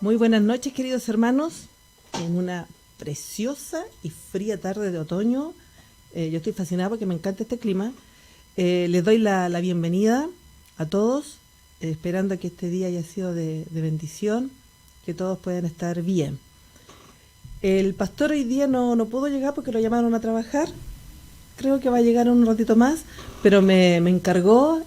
Muy buenas noches, queridos hermanos, en una preciosa y fría tarde de otoño. Yo estoy fascinada porque me encanta este clima. Les doy la bienvenida a todos, esperando que este día haya sido de bendición, que todos puedan estar bien. El pastor hoy día no pudo llegar porque lo llamaron a trabajar. Creo que va a llegar un ratito más, pero me encargó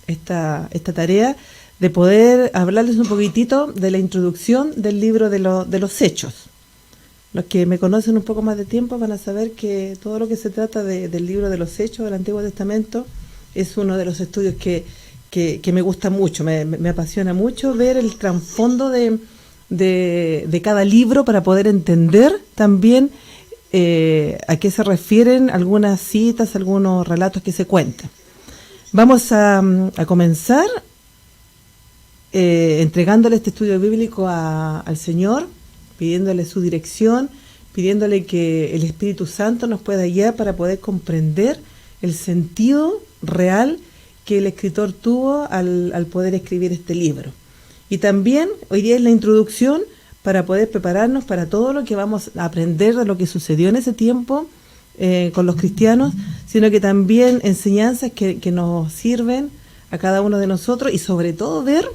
esta tarea de poder hablarles un poquitito de la introducción del libro de los Hechos. Los que me conocen un poco más de tiempo van a saber que todo lo que se trata del libro de los Hechos del Antiguo Testamento es uno de los estudios que me gusta mucho, me apasiona mucho ver el trasfondo de cada libro para poder entender también a qué se refieren algunas citas, algunos relatos que se cuentan. Vamos a comenzar entregándole este estudio bíblico al Señor, pidiéndole su dirección, pidiéndole que el Espíritu Santo nos pueda guiar para poder comprender el sentido real que el escritor tuvo al poder escribir este libro. Y también hoy día es la introducción para poder prepararnos para todo lo que vamos a aprender de lo que sucedió en ese tiempo con los cristianos, sino que también enseñanzas que nos sirven a cada uno de nosotros y sobre todo ver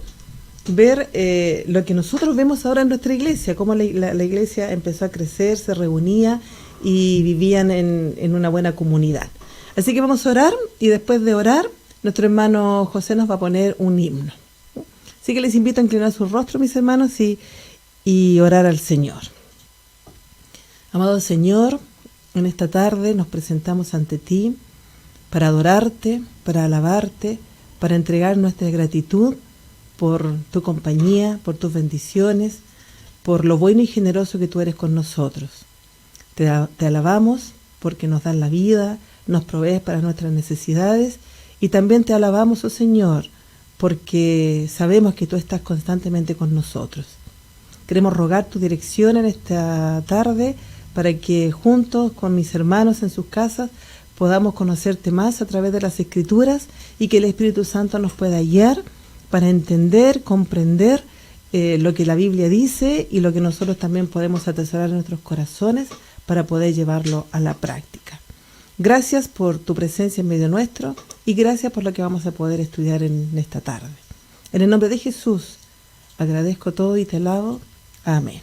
lo que nosotros vemos ahora en nuestra iglesia, cómo la iglesia empezó a crecer, se reunía y vivían en una buena comunidad. Así que vamos a orar y después de orar, nuestro hermano José nos va a poner un himno. Así que les invito a inclinar su rostro, mis hermanos, y orar al Señor. Amado Señor, en esta tarde nos presentamos ante ti para adorarte, para alabarte, para entregar nuestra gratitud por tu compañía, por tus bendiciones, por lo bueno y generoso que tú eres con nosotros. Te alabamos porque nos das la vida, nos provees para nuestras necesidades y también te alabamos, oh Señor, porque sabemos que tú estás constantemente con nosotros. Queremos rogar tu dirección en esta tarde para que juntos con mis hermanos en sus casas podamos conocerte más a través de las Escrituras y que el Espíritu Santo nos pueda guiar para entender, comprender lo que la Biblia dice y lo que nosotros también podemos atesorar en nuestros corazones para poder llevarlo a la práctica. Gracias por tu presencia en medio nuestro y gracias por lo que vamos a poder estudiar en esta tarde. En el nombre de Jesús, agradezco todo y te alabo. Amén.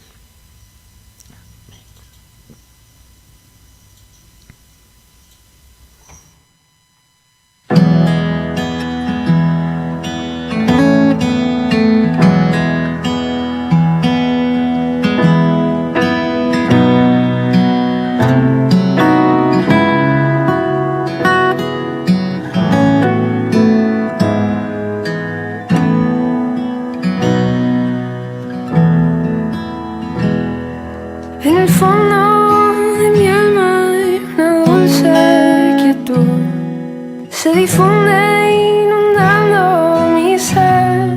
Se difunde inundando mi ser.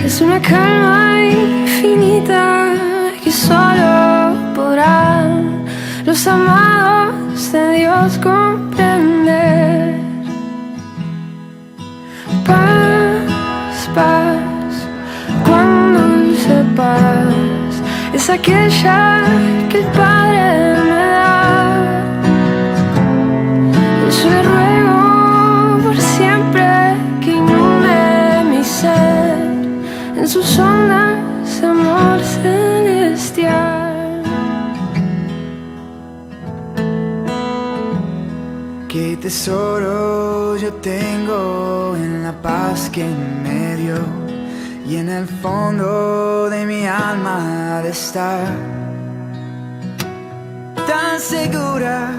Es una calma infinita que solo podrán los amados de Dios comprender. Paz, paz, cuán dulce paz es aquella que el Padre me da. Le ruego por siempre que inunde mi ser en sus ondas de amor celestial. Qué tesoro yo tengo en la paz que me dio y en el fondo de mi alma de estar tan segura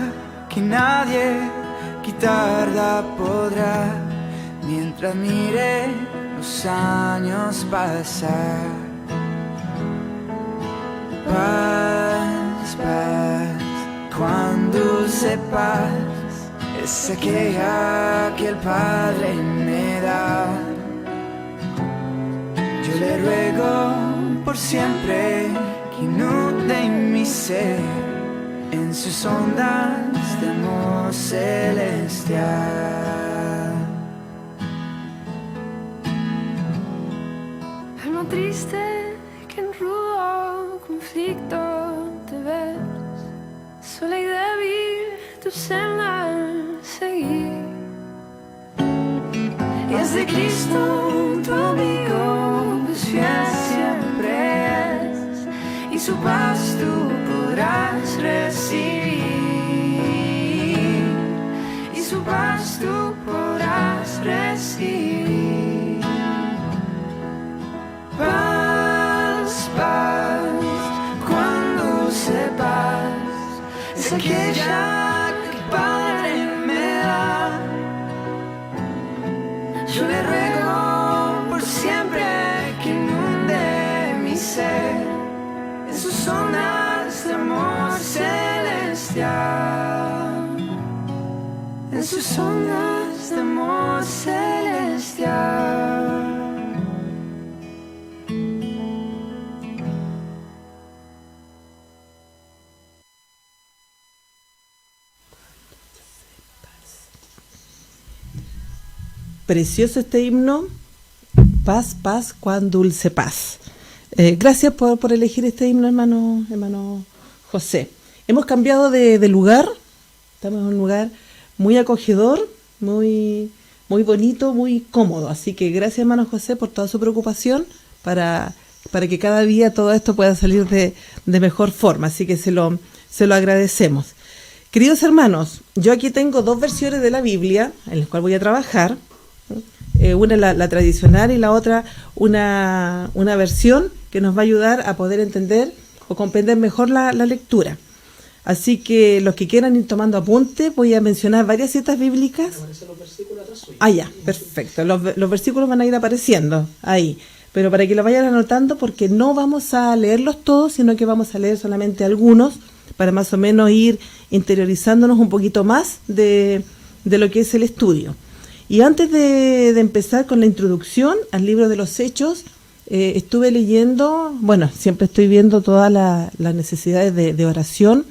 que nadie quitarla podrá mientras mire los años pasar. Paz, paz, cuán dulce paz es aquella que el Padre me da. Yo le ruego por siempre que inunde mi ser en sus ondas de amor celestial. Alma triste que en rudo conflicto te ves, sola y débil tu senda seguir. Y es de Cristo tu amigo, pues fiel siempre es, y su paz tú podrás recibir, y su paz tú podrás recibir. Paz, paz, cuando sepas, es aquella que el Padre me da. Yo le ruego por siempre que inunde mi ser en sus ondas de amor celestial, en sus ondas de amor celestial. Precioso este himno, paz, paz, cuán dulce paz. Gracias por elegir este himno, hermano José. Hemos cambiado de lugar, estamos en un lugar muy acogedor, muy bonito, muy cómodo. Así que gracias, hermano José, por toda su preocupación para que cada día todo esto pueda salir de mejor forma. Así que se lo agradecemos. Queridos hermanos, yo aquí tengo 2 versiones de la Biblia en las cuales voy a trabajar. Una la tradicional y la otra una versión que nos va a ayudar a poder entender o comprender mejor la lectura. Así que los que quieran ir tomando apuntes, voy a mencionar varias citas bíblicas. Ya, perfecto. Los versículos van a ir apareciendo ahí, pero para que lo vayan anotando, porque no vamos a leerlos todos, sino que vamos a leer solamente algunos, para más o menos ir interiorizándonos un poquito más de lo que es el estudio. Y antes de empezar con la introducción al libro de los Hechos, estuve leyendo, siempre estoy viendo todas las necesidades de oración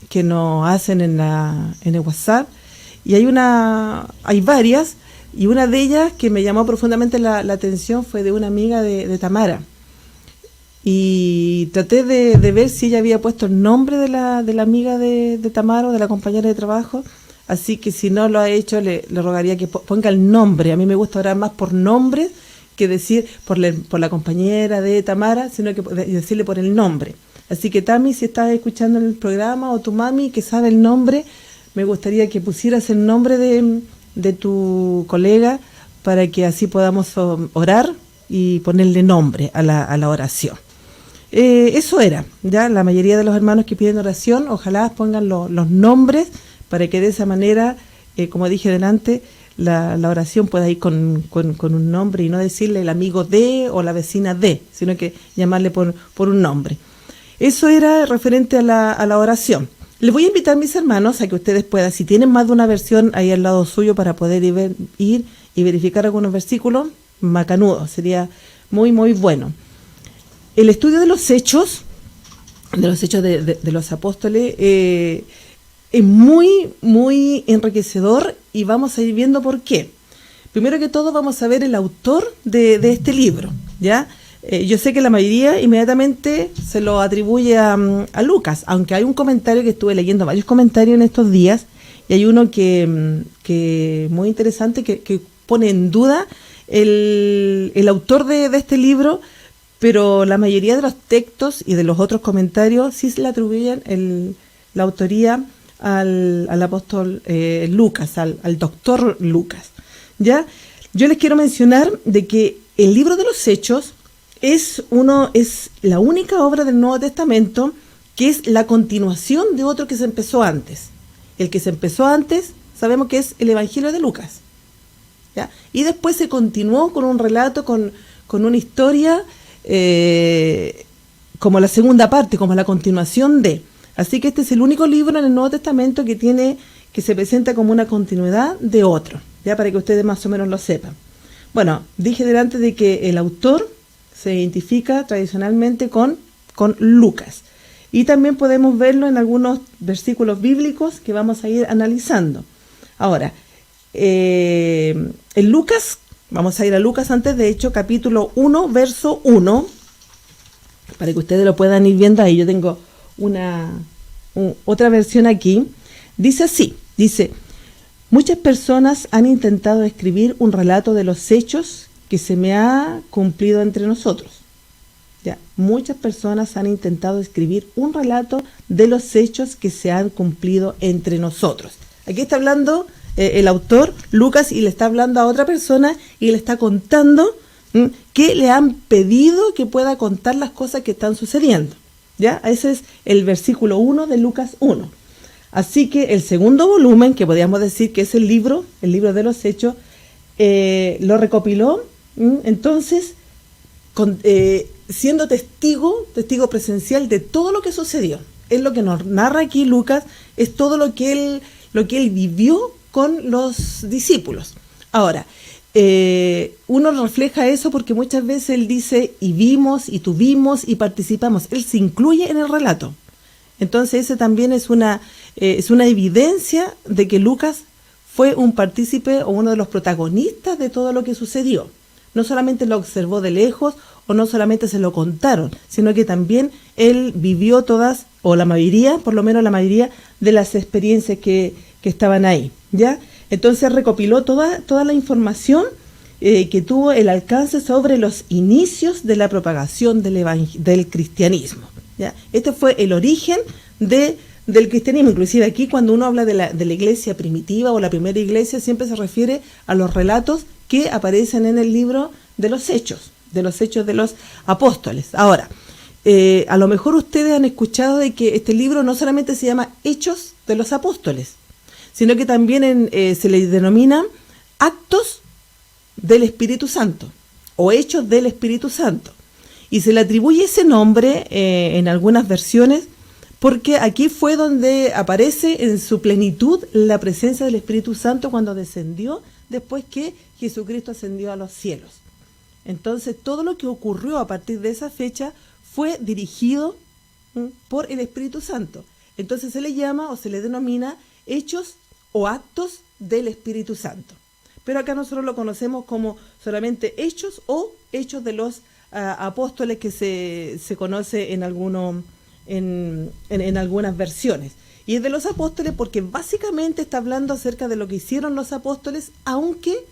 que nos hacen en el WhatsApp, y hay varias, y una de ellas que me llamó profundamente la atención fue de una amiga de Tamara, y traté de ver si ella había puesto el nombre de la amiga de Tamara o de la compañera de trabajo. Así que si no lo ha hecho, le rogaría que ponga el nombre. A mí me gusta orar más por nombre que decir por la compañera de Tamara, sino que decirle por el nombre. Así que Tami, si estás escuchando el programa, o tu mami que sabe el nombre, me gustaría que pusieras el nombre de tu colega para que así podamos orar y ponerle nombre a la oración. Eso era, ya la mayoría de los hermanos que piden oración, ojalá pongan los nombres, para que de esa manera, como dije delante, la oración pueda ir con un nombre y no decirle el amigo de o la vecina de, sino que llamarle por un nombre. Eso era referente a la oración. Les voy a invitar, mis hermanos, a que ustedes puedan, si tienen más de una versión ahí al lado suyo para poder ir y verificar algunos versículos, macanudo, sería muy, muy bueno. El estudio de los hechos de los apóstoles, es muy, muy enriquecedor, y vamos a ir viendo por qué. Primero que todo vamos a ver el autor de este libro, ¿ya? Yo sé que la mayoría inmediatamente se lo atribuye a Lucas, aunque hay un comentario que estuve leyendo, varios comentarios en estos días, y hay uno que muy interesante, que pone en duda el autor de este libro, pero la mayoría de los textos y de los otros comentarios sí se le atribuyen la autoría al apóstol Lucas, al doctor Lucas, ¿ya? Yo les quiero mencionar de que el libro de los Hechos es la única obra del Nuevo Testamento que es la continuación de otro que se empezó antes. El que se empezó antes sabemos que es el Evangelio de Lucas, ¿ya? Y después se continuó con un relato, con una historia como la segunda parte, como la continuación de. Así que este es el único libro en el Nuevo Testamento que se presenta como una continuidad de otro, ya, para que ustedes más o menos lo sepan. Bueno, dije delante de que el autor se identifica tradicionalmente con Lucas, y también podemos verlo en algunos versículos bíblicos que vamos a ir analizando. Ahora, en Lucas, vamos a ir a Lucas antes, de hecho, capítulo 1, verso 1, para que ustedes lo puedan ir viendo ahí. Yo tengo otra versión aquí. Dice así, dice: muchas personas han intentado escribir un relato de los hechos que se me ha cumplido entre nosotros. Ya, muchas personas han intentado escribir un relato de los hechos que se han cumplido entre nosotros. Aquí está hablando el autor, Lucas, y le está hablando a otra persona y le está contando que le han pedido que pueda contar las cosas que están sucediendo. ¿Ya? Ese es el versículo 1 de Lucas 1. Así que el segundo volumen, que podríamos decir que es el libro de los hechos, lo recopiló, entonces, siendo testigo presencial de todo lo que sucedió. Es lo que nos narra aquí Lucas, es todo lo que él vivió con los discípulos. Ahora, uno refleja eso porque muchas veces él dice, y vimos, y tuvimos, y participamos. Él se incluye en el relato. Entonces ese también es una evidencia de que Lucas fue un partícipe o uno de los protagonistas de todo lo que sucedió. No solamente lo observó de lejos o no solamente se lo contaron, sino que también él vivió todas, o la mayoría, por lo menos la mayoría, de las experiencias que estaban ahí, ¿ya? Entonces recopiló toda la información que tuvo el alcance sobre los inicios de la propagación del cristianismo, ¿ya? Este fue el origen del cristianismo. Inclusive aquí, cuando uno habla de la iglesia primitiva o la primera iglesia, siempre se refiere a los relatos que aparecen en el libro de los hechos de los apóstoles. Ahora, a lo mejor ustedes han escuchado de que este libro no solamente se llama Hechos de los Apóstoles, sino que también se le denomina Actos del Espíritu Santo o Hechos del Espíritu Santo. Y se le atribuye ese nombre en algunas versiones porque aquí fue donde aparece en su plenitud la presencia del Espíritu Santo cuando descendió después que Jesucristo ascendió a los cielos. Entonces todo lo que ocurrió a partir de esa fecha fue dirigido por el Espíritu Santo. Entonces se le llama o se le denomina Hechos o Actos del Espíritu Santo. Pero acá nosotros lo conocemos como solamente Hechos o Hechos de los Apóstoles, que se conoce en algunas versiones. Y es de los apóstoles porque básicamente está hablando acerca de lo que hicieron los apóstoles, aunque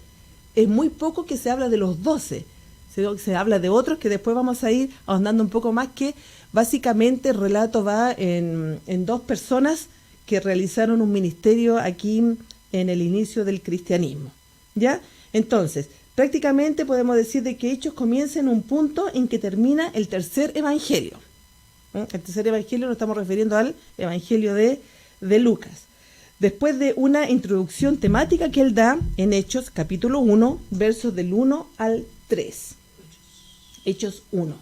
es muy poco que se habla de los 12. Se habla de otros que después vamos a ir ahondando un poco más, que básicamente el relato va en 2 personas que realizaron un ministerio aquí en el inicio del cristianismo, ¿ya? Entonces, prácticamente podemos decir de que Hechos comienza en un punto en que termina el tercer evangelio. El tercer evangelio nos estamos refiriendo al evangelio de Lucas. Después de una introducción temática que él da en Hechos, capítulo 1, versos del 1 al 3. Hechos 1.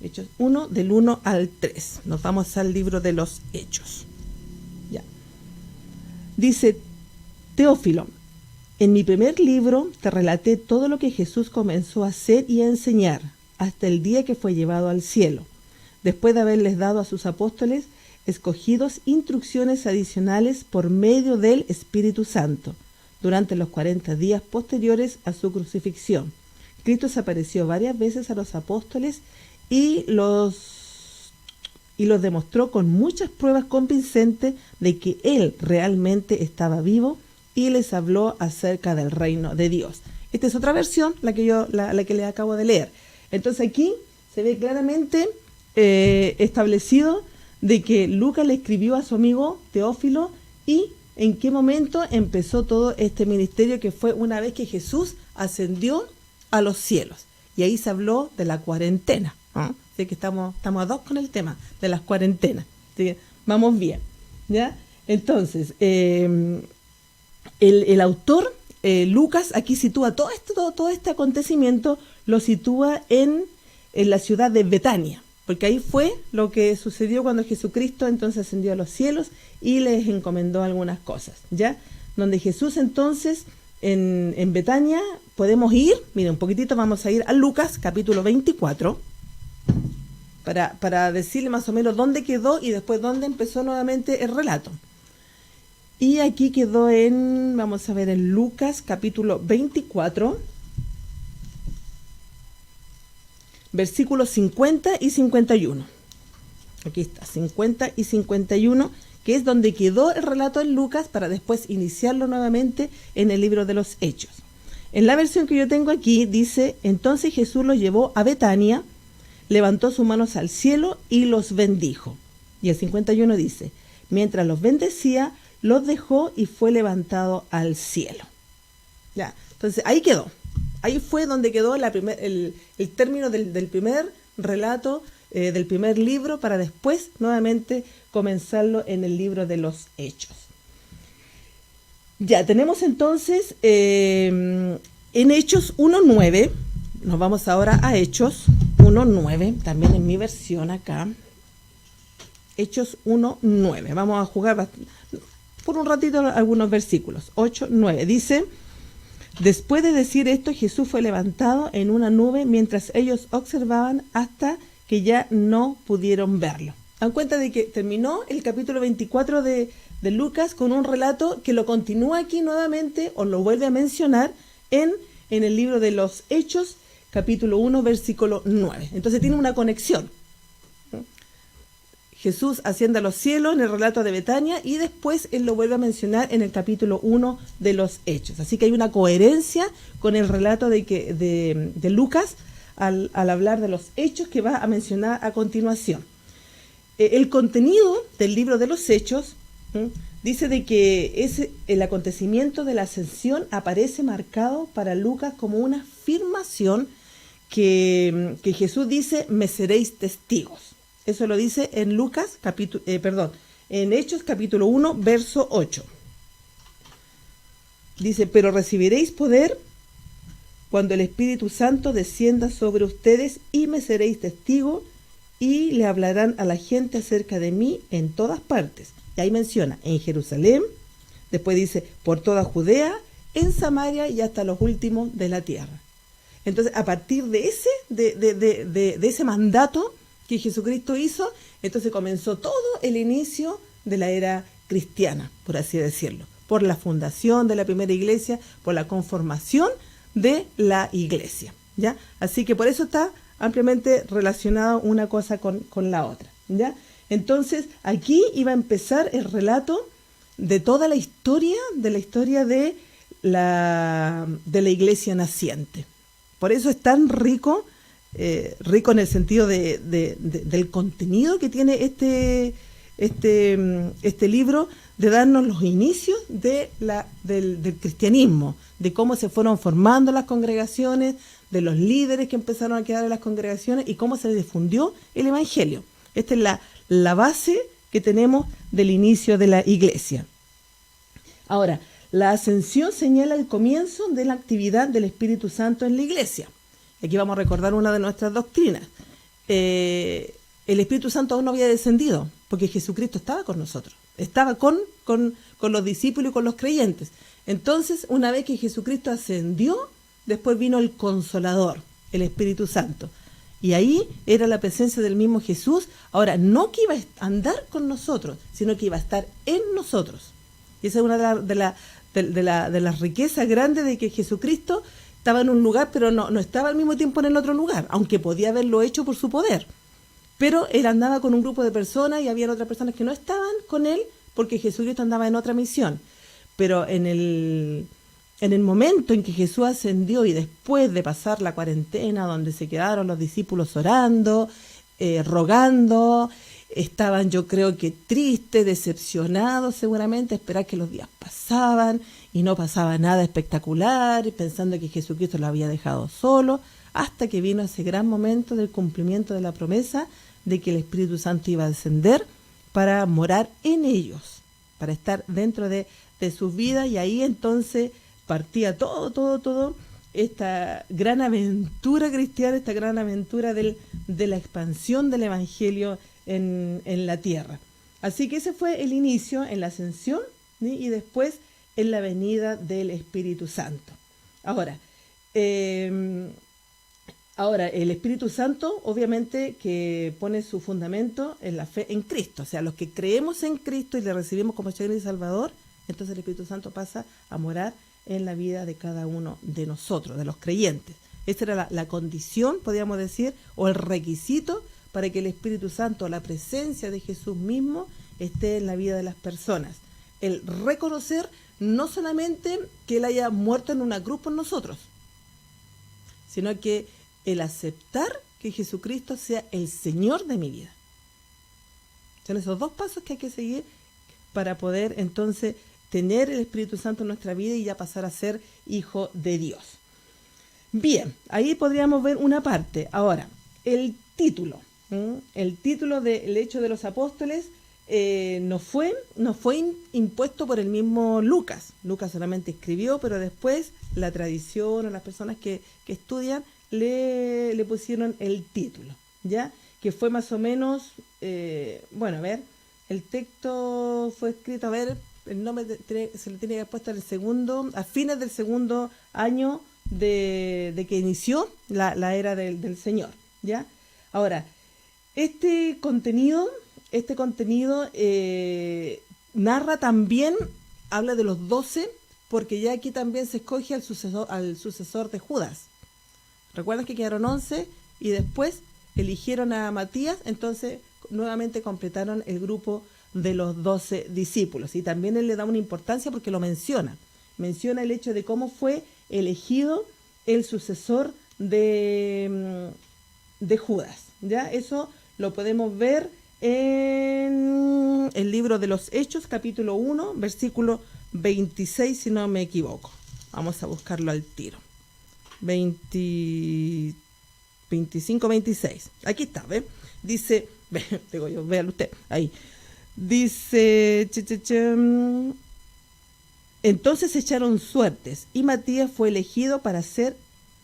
Hechos 1, del 1 al 3. Nos vamos al libro de los Hechos. Ya. Dice: Teófilo, en mi primer libro te relaté todo lo que Jesús comenzó a hacer y a enseñar hasta el día que fue llevado al cielo, después de haberles dado a sus apóstoles escogidos instrucciones adicionales por medio del Espíritu Santo. Durante los 40 días posteriores a su crucifixión, Cristo se apareció varias veces a los apóstoles y los demostró con muchas pruebas convincentes de que Él realmente estaba vivo, y les habló acerca del reino de Dios. Esta es otra versión, la que les acabo de leer. Entonces aquí se ve claramente establecido de que Lucas le escribió a su amigo Teófilo y en qué momento empezó todo este ministerio, que fue una vez que Jesús ascendió a los cielos. Y ahí se habló de la cuarentena, ¿no? Así que estamos a 2 con el tema de las cuarentenas. Así que vamos bien, ¿ya? Entonces, el autor, Lucas, aquí sitúa todo este acontecimiento, lo sitúa en la ciudad de Betania, porque ahí fue lo que sucedió cuando Jesucristo entonces ascendió a los cielos y les encomendó algunas cosas, ¿ya? Donde Jesús entonces, en Betania, podemos ir, miren un poquitito, vamos a ir a Lucas capítulo 24, para decirle más o menos dónde quedó y después dónde empezó nuevamente el relato. Y aquí quedó vamos a ver, en Lucas capítulo 24, versículos 50 y 51. Aquí está, 50 y 51, que es donde quedó el relato en Lucas para después iniciarlo nuevamente en el libro de los Hechos. En la versión que yo tengo aquí dice: entonces Jesús los llevó a Betania, levantó sus manos al cielo y los bendijo. Y el 51 dice: mientras los bendecía, los dejó y fue levantado al cielo. Ya, entonces ahí quedó. Ahí fue donde quedó el término del primer relato, del primer libro, para después nuevamente comenzarlo en el libro de los Hechos. Ya, tenemos entonces en Hechos 1.9, nos vamos ahora a Hechos 1.9, también en mi versión acá. Hechos 1.9, vamos a jugar por un ratito algunos versículos. 8.9 dice: después de decir esto, Jesús fue levantado en una nube mientras ellos observaban hasta que ya no pudieron verlo. Dan cuenta de que terminó el capítulo 24 de Lucas con un relato que lo continúa aquí nuevamente, o lo vuelve a mencionar en el libro de los Hechos, capítulo 1, versículo 9. Entonces tiene una conexión. Jesús asciende a los cielos en el relato de Betania y después él lo vuelve a mencionar en el capítulo 1 de los Hechos. Así que hay una coherencia con el relato de Lucas al hablar de los hechos que va a mencionar a continuación. El contenido del libro de los Hechos dice de que el acontecimiento de la ascensión aparece marcado para Lucas como una afirmación que Jesús dice: me seréis testigos. Eso lo dice en en Hechos capítulo 1, verso 8. Dice: pero recibiréis poder cuando el Espíritu Santo descienda sobre ustedes y me seréis testigos, y le hablarán a la gente acerca de mí en todas partes. Y ahí menciona en Jerusalén, después dice por toda Judea, en Samaria y hasta los últimos de la tierra. Entonces, a partir de ese mandato que Jesucristo hizo, entonces comenzó todo el inicio de la era cristiana, por así decirlo, por la fundación de la primera iglesia, por la conformación de la iglesia, ¿ya? Así que por eso está ampliamente relacionado una cosa con la otra, ¿ya? Entonces, aquí iba a empezar el relato de toda la historia, de la iglesia naciente. Por eso es tan rico en el sentido del contenido que tiene este libro, de darnos los inicios del cristianismo, de cómo se fueron formando las congregaciones, de los líderes que empezaron a quedar en las congregaciones y cómo se difundió el evangelio. Esta es la base que tenemos del inicio de la iglesia. Ahora, la ascensión señala el comienzo de la actividad del Espíritu Santo en la iglesia. Aquí vamos a recordar una de nuestras doctrinas. El Espíritu Santo aún no había descendido, porque Jesucristo estaba con nosotros, estaba con los discípulos y con los creyentes. Entonces, una vez que Jesucristo ascendió, después vino el Consolador, el Espíritu Santo. Y ahí era la presencia del mismo Jesús. Ahora, no que iba a andar con nosotros, sino que iba a estar en nosotros. Y esa es una de las riquezas grandes de que Jesucristo estaba en un lugar, pero no estaba al mismo tiempo en el otro lugar, aunque podía haberlo hecho por su poder. Pero él andaba con un grupo de personas y había otras personas que no estaban con él porque Jesucristo andaba en otra misión. Pero en el momento en que Jesús ascendió y después de pasar la cuarentena, donde se quedaron los discípulos orando, rogando, estaban, yo creo que tristes, decepcionados seguramente, esperar que los días pasaban y no pasaba nada espectacular, pensando que Jesucristo lo había dejado solo, hasta que vino ese gran momento del cumplimiento de la promesa de que el Espíritu Santo iba a descender para morar en ellos, para estar dentro de sus vidas, y ahí entonces partía todo esta gran aventura cristiana, esta gran aventura de la expansión del Evangelio en la tierra. Así que ese fue el inicio en la ascensión, ¿sí? Y después en la venida del Espíritu Santo. Ahora, el Espíritu Santo obviamente que pone su fundamento en la fe en Cristo, o sea, los que creemos en Cristo y le recibimos como Señor y Salvador, entonces el Espíritu Santo pasa a morar en la vida de cada uno de nosotros, de los creyentes. Esa era la condición, podríamos decir, o el requisito para que el Espíritu Santo, la presencia de Jesús mismo, esté en la vida de las personas. El reconocer no solamente que Él haya muerto en una cruz por nosotros, sino que el aceptar que Jesucristo sea el Señor de mi vida. Son esos dos pasos que hay que seguir para poder entonces tener el Espíritu Santo en nuestra vida y ya pasar a ser hijo de Dios. Bien, ahí podríamos ver una parte. Ahora, el título. El título del Hecho de los Apóstoles no fue impuesto por el mismo Lucas. Lucas solamente escribió, pero después la tradición o las personas que estudian le pusieron el título, ¿ya? Que fue más o menos, bueno, a ver, el texto fue escrito, a ver, el nombre se le tiene que haber puesto a fines del segundo año de que inició la era del Señor, ¿ya? Ahora, este contenido narra también, habla de los 12, porque ya aquí también se escoge al sucesor de Judas. ¿Recuerdas que quedaron 11 y después eligieron a Matías? Entonces nuevamente completaron el grupo de los 12 discípulos. Y también él le da una importancia porque lo menciona el hecho de cómo fue elegido el sucesor de Judas, ¿ya? Eso lo podemos ver en el libro de los Hechos, capítulo 1, versículo 26, si no me equivoco. Vamos a buscarlo al tiro. 25-26. Aquí está, ¿ve? Dice, digo yo, véalo usted, ahí. Dice, entonces echaron suertes y Matías fue elegido para ser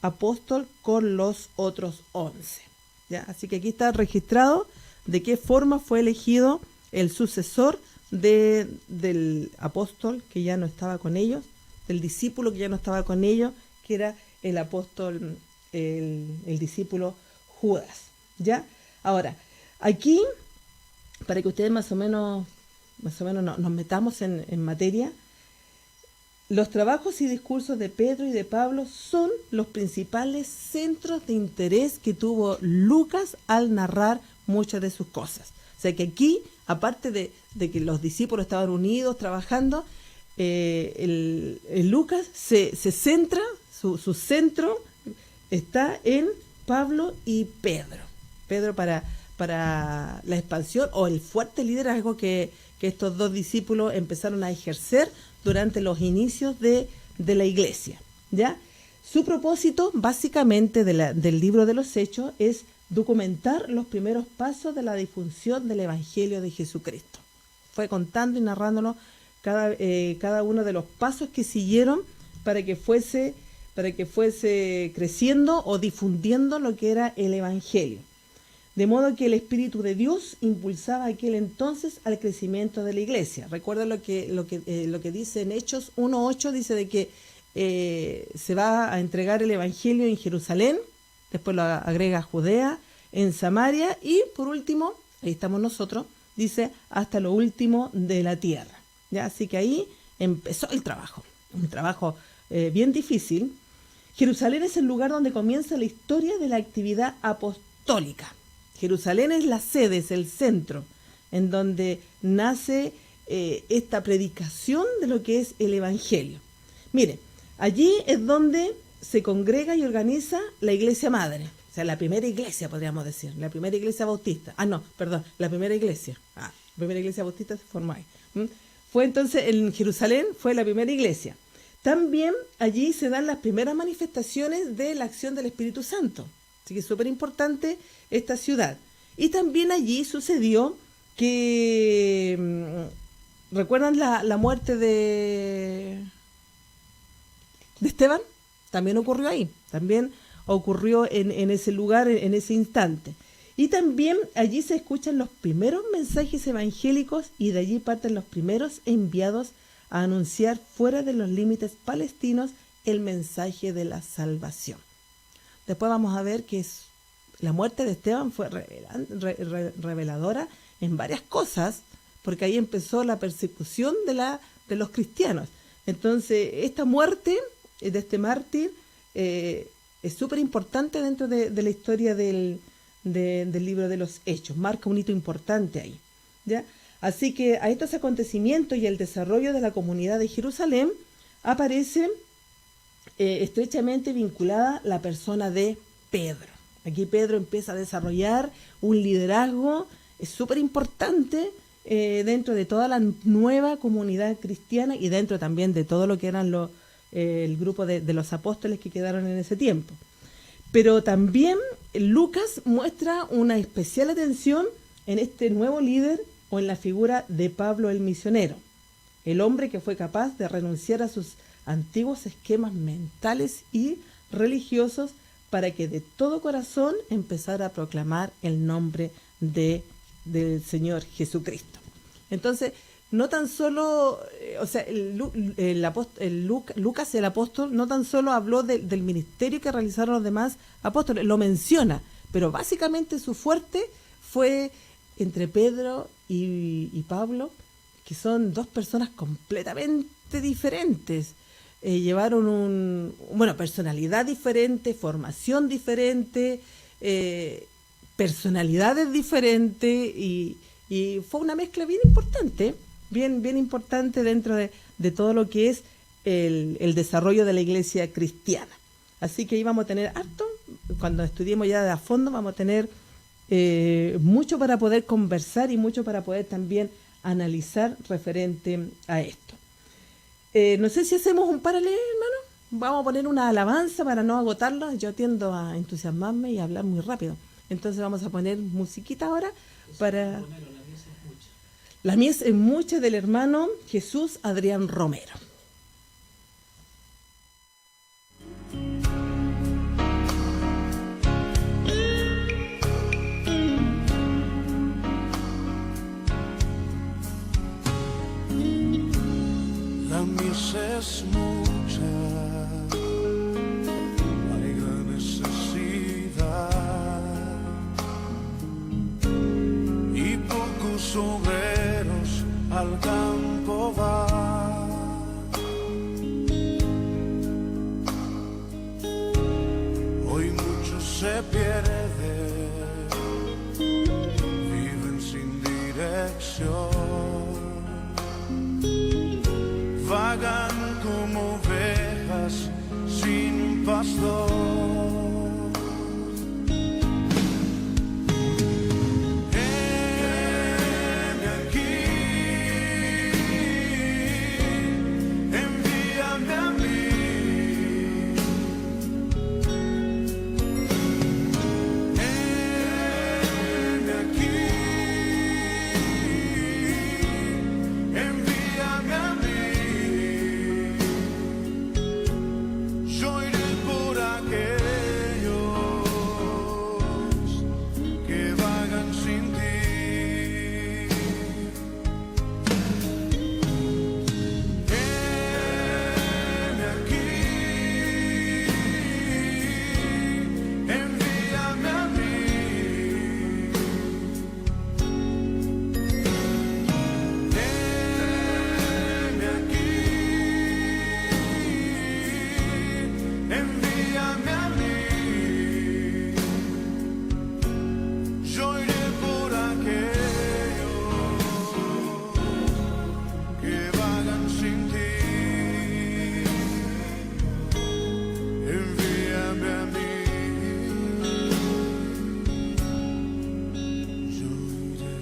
apóstol con los otros 11. ¿Ya? Así que aquí está registrado de qué forma fue elegido el sucesor del apóstol que ya no estaba con ellos, del discípulo que ya no estaba con ellos, que era el apóstol, el discípulo Judas, ¿ya? Ahora, aquí, para que ustedes más o menos nos metamos en materia, los trabajos y discursos de Pedro y de Pablo son los principales centros de interés que tuvo Lucas al narrar muchas de sus cosas. O sea que aquí, aparte de que los discípulos estaban unidos, trabajando, el Lucas se centra, su centro está en Pablo y Pedro. Pedro para la expansión o el fuerte liderazgo que estos dos discípulos empezaron a ejercer durante los inicios de la iglesia, ¿ya? Su propósito, básicamente, del libro de los Hechos es documentar los primeros pasos de la difusión del Evangelio de Jesucristo. Fue contando y narrándonos cada uno de los pasos que siguieron para que fuese creciendo o difundiendo lo que era el Evangelio. De modo que el Espíritu de Dios impulsaba aquel entonces al crecimiento de la iglesia. Recuerda lo que dice en Hechos 1:8, dice de que se va a entregar el Evangelio en Jerusalén, después lo agrega Judea, en Samaria y por último, ahí estamos nosotros, dice hasta lo último de la tierra. ¿Ya? Así que ahí empezó el trabajo, un trabajo bien difícil. Jerusalén es el lugar donde comienza la historia de la actividad apostólica. Jerusalén es la sede, es el centro, en donde nace esta predicación de lo que es el Evangelio. Mire, allí es donde se congrega y organiza la iglesia madre, o sea, la primera iglesia, podríamos decir, la primera iglesia bautista. La primera iglesia. La primera iglesia bautista se formó ahí. Fue entonces, en Jerusalén fue la primera iglesia. También allí se dan las primeras manifestaciones de la acción del Espíritu Santo. Así que es súper importante esta ciudad. Y también allí sucedió que, ¿recuerdan la muerte de Esteban? También ocurrió ahí, también ocurrió en ese lugar, en ese instante. Y también allí se escuchan los primeros mensajes evangélicos y de allí parten los primeros enviados a anunciar fuera de los límites palestinos el mensaje de la salvación. Después vamos a ver que la muerte de Esteban fue reveladora en varias cosas, porque ahí empezó la persecución de los cristianos. Entonces, esta muerte de este mártir es súper importante dentro de la historia del libro de los Hechos, marca un hito importante ahí, ¿ya? Así que a estos acontecimientos y el desarrollo de la comunidad de Jerusalén aparece estrechamente vinculada la persona de Pedro. Aquí Pedro empieza a desarrollar un liderazgo súper importante dentro de toda la nueva comunidad cristiana y dentro también de todo lo que eran el grupo de los apóstoles que quedaron en ese tiempo. Pero también Lucas muestra una especial atención en este nuevo líder o en la figura de Pablo el misionero, el hombre que fue capaz de renunciar a sus antiguos esquemas mentales y religiosos para que de todo corazón empezara a proclamar el nombre del Señor Jesucristo. Entonces, no tan solo, Lucas el apóstol no tan solo habló del ministerio que realizaron los demás apóstoles, lo menciona, pero básicamente su fuerte fue entre Pedro y Pablo, que son dos personas completamente diferentes. Llevaron personalidad diferente, formación diferente, personalidades diferentes y fue una mezcla bien importante, bien importante dentro de todo lo que es el desarrollo de la iglesia cristiana. Así que ahí vamos a tener harto, cuando estudiemos ya de a fondo, vamos a tener mucho para poder conversar y mucho para poder también analizar referente a esto. No sé si hacemos un paralelo, hermano. Vamos a poner una alabanza para no agotarla. Yo tiendo a entusiasmarme y a hablar muy rápido. Entonces vamos a poner musiquita ahora para... La mies es mucha del hermano Jesús Adrián Romero. La mies es mucha, hay gran necesidad y pocos obreros al campo van. Hoy muchos se pierden, viven sin dirección, vagan como ovejas sin pastor. Heme aquí, envíame a mí. Heme aquí, envíame a mí. Yo iré por aquellos que vagan sin ti. Heme aquí, envíame a mí. Heme aquí, envíame a mí. Yo iré por aquellos que vagan sin ti. Envíame a mí. Yo iré.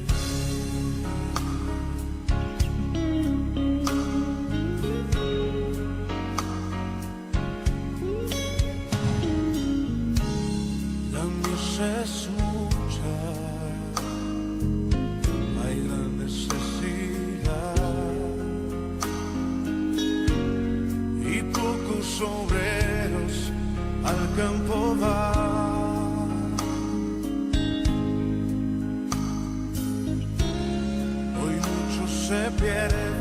La mies es mucha, hay gran necesidad y pocos obreros al campo van. Hoy muchos se pierden,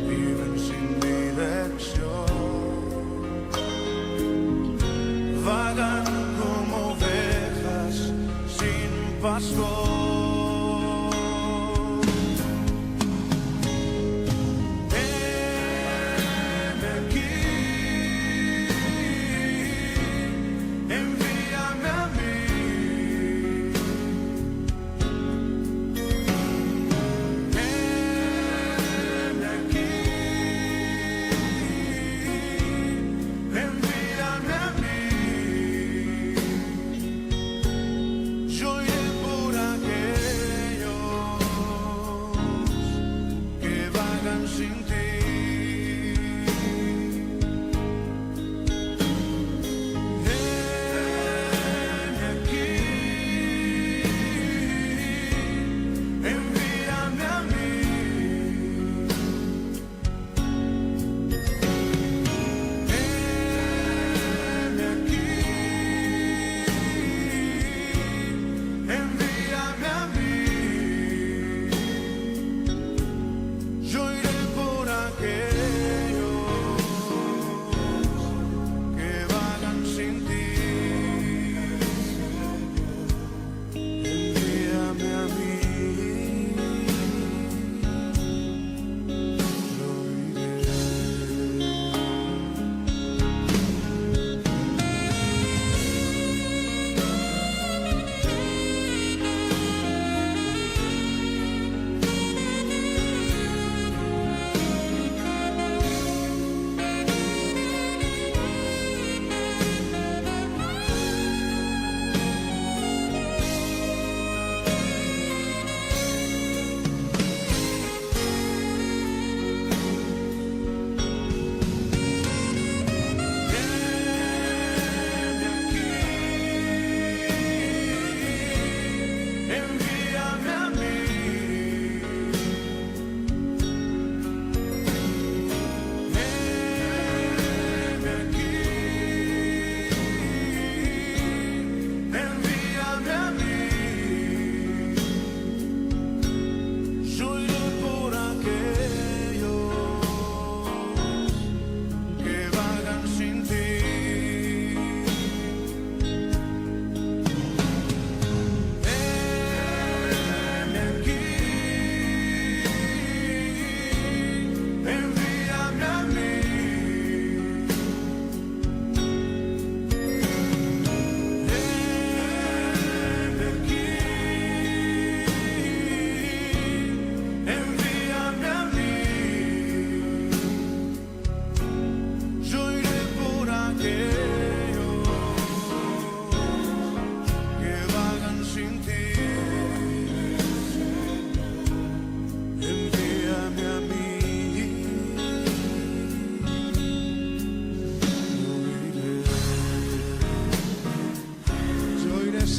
viven sin dirección, vagan como ovejas sin pastor. Heme aquí,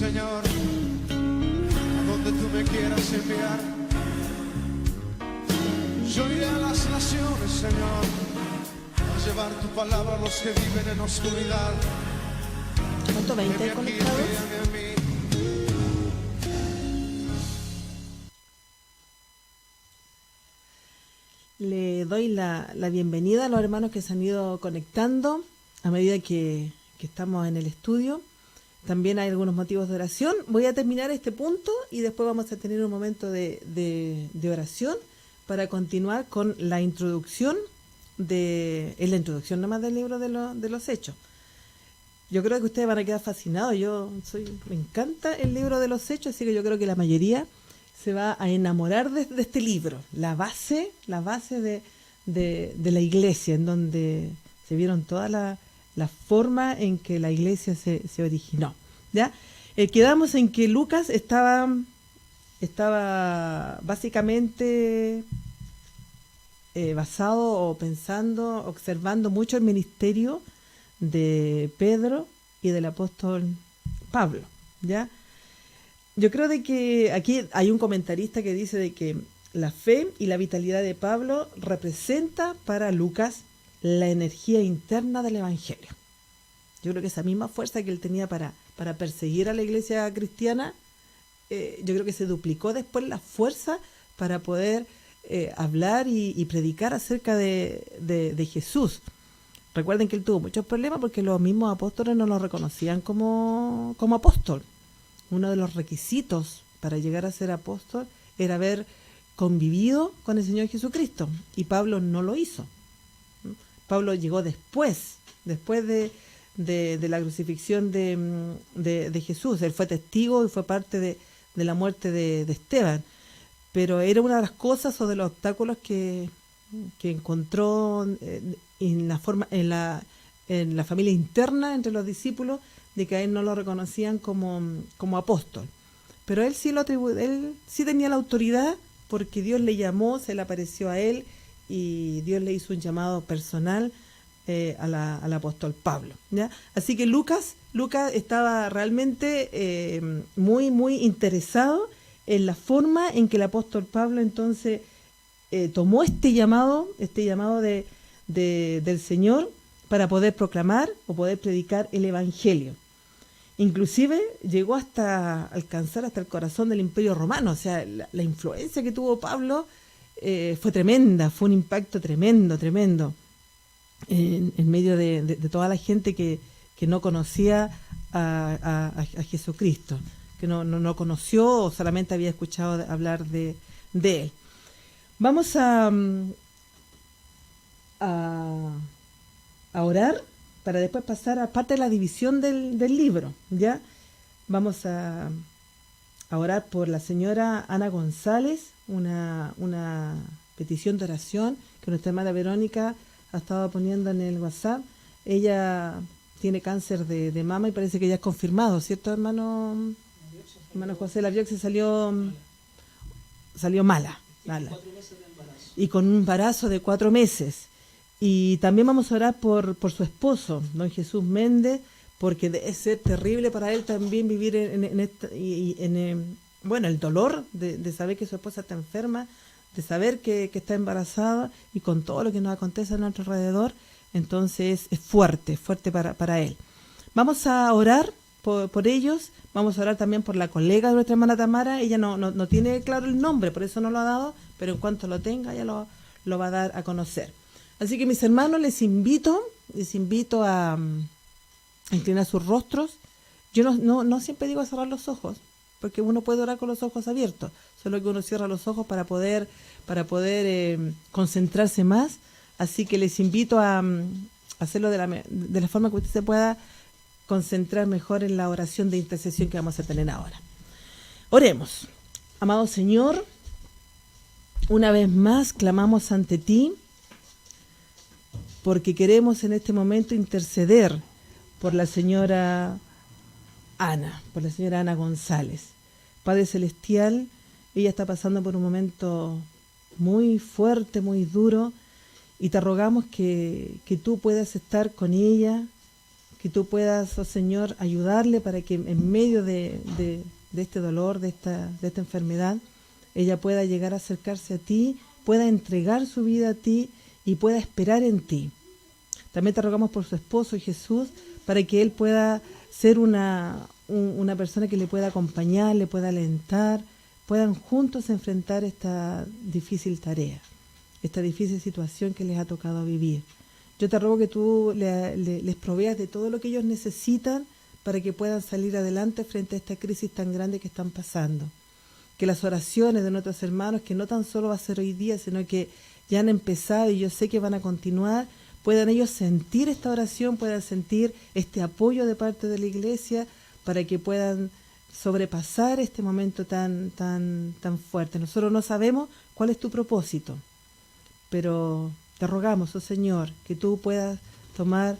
Señor, a donde tú me quieras enviar. Yo iré a las naciones, Señor, a llevar tu palabra a los que viven en oscuridad. ¿Cuánto? ¿20 Heme aquí, conectados? envíame a mí. Le doy la bienvenida a los hermanos que se han ido conectando a medida que estamos en el estudio. También hay algunos motivos de oración. Voy a terminar este punto y después vamos a tener un momento de oración para continuar con la introducción es la introducción nomás del libro de los Hechos. Yo creo que ustedes van a quedar fascinados. Me encanta el libro de los Hechos, así que yo creo que la mayoría se va a enamorar de este libro, la base de la iglesia, en donde se vieron todas la forma en que la iglesia se originó. ¿Ya? Quedamos en que Lucas estaba básicamente basado o pensando, observando mucho el ministerio de Pedro y del apóstol Pablo. ¿Ya? Yo creo de que aquí hay un comentarista que dice de que la fe y la vitalidad de Pablo representa para Lucas la energía interna del evangelio. Yo creo que esa misma fuerza que él tenía para perseguir a la iglesia cristiana, yo creo que se duplicó después la fuerza para poder hablar y predicar acerca de Jesús. Recuerden que él tuvo muchos problemas porque los mismos apóstoles no lo reconocían como apóstol. Uno de los requisitos para llegar a ser apóstol era haber convivido con el Señor Jesucristo, y Pablo no lo hizo. Pablo llegó después de la crucifixión de Jesús. Él fue testigo y fue parte de la muerte de Esteban, pero era una de las cosas o de los obstáculos que encontró en la familia interna entre los discípulos, de que a él no lo reconocían como apóstol. Pero él sí tenía la autoridad, porque Dios le llamó, se le apareció a él y Dios le hizo un llamado personal al apóstol Pablo, ¿ya? Así que Lucas estaba realmente muy, muy interesado en la forma en que el apóstol Pablo entonces tomó este llamado del Señor para poder proclamar o poder predicar el evangelio. Inclusive llegó hasta alcanzar hasta el corazón del Imperio Romano. O sea, la influencia que tuvo Pablo fue tremenda, fue un impacto tremendo en medio de toda la gente que no conocía a Jesucristo, que no conoció o solamente había escuchado hablar de él. Vamos a orar para después pasar a parte de la división del libro, ¿ya? Vamos a orar por la señora Ana González, una petición de oración que nuestra hermana Verónica ha estado poniendo en el WhatsApp. Ella tiene cáncer de mama y parece que ya es confirmado, ¿cierto, hermano José? La biopsia salió mala. Y con un embarazo de 4 meses. Y también vamos a orar por su esposo, don Jesús Méndez, porque debe ser terrible para él también vivir el dolor de saber que su esposa está enferma, de saber que está embarazada, y con todo lo que nos acontece a nuestro alrededor. Entonces es fuerte para él. Vamos a orar por ellos. Vamos a orar también por la colega de nuestra hermana Tamara. Ella no tiene claro el nombre, por eso no lo ha dado, pero en cuanto lo tenga ya lo va a dar a conocer. Así que, mis hermanos, les invito a inclinar sus rostros. Yo no siempre digo cerrar los ojos, porque uno puede orar con los ojos abiertos, solo que uno cierra los ojos para poder concentrarse más. Así que les invito a hacerlo de la forma que usted se pueda concentrar mejor en la oración de intercesión que vamos a tener ahora. Oremos. Amado Señor, una vez más clamamos ante ti, porque queremos en este momento interceder por la señora Ana González. Padre Celestial, ella está pasando por un momento muy fuerte, muy duro, y te rogamos que tú puedas estar con ella, que tú puedas, oh Señor, ayudarle para que en medio de este dolor, de esta enfermedad, ella pueda llegar a acercarse a ti, pueda entregar su vida a ti y pueda esperar en ti. También te rogamos por su esposo Jesús, para que él pueda ser una persona que le pueda acompañar, le pueda alentar, puedan juntos enfrentar esta difícil tarea, esta difícil situación que les ha tocado vivir. Yo te ruego que tú les proveas de todo lo que ellos necesitan para que puedan salir adelante frente a esta crisis tan grande que están pasando. Que las oraciones de nuestros hermanos, que no tan solo va a ser hoy día, sino que ya han empezado y yo sé que van a continuar, puedan ellos sentir esta oración, puedan sentir este apoyo de parte de la iglesia para que puedan sobrepasar este momento tan fuerte. Nosotros no sabemos cuál es tu propósito, pero te rogamos, oh Señor, que tú puedas tomar,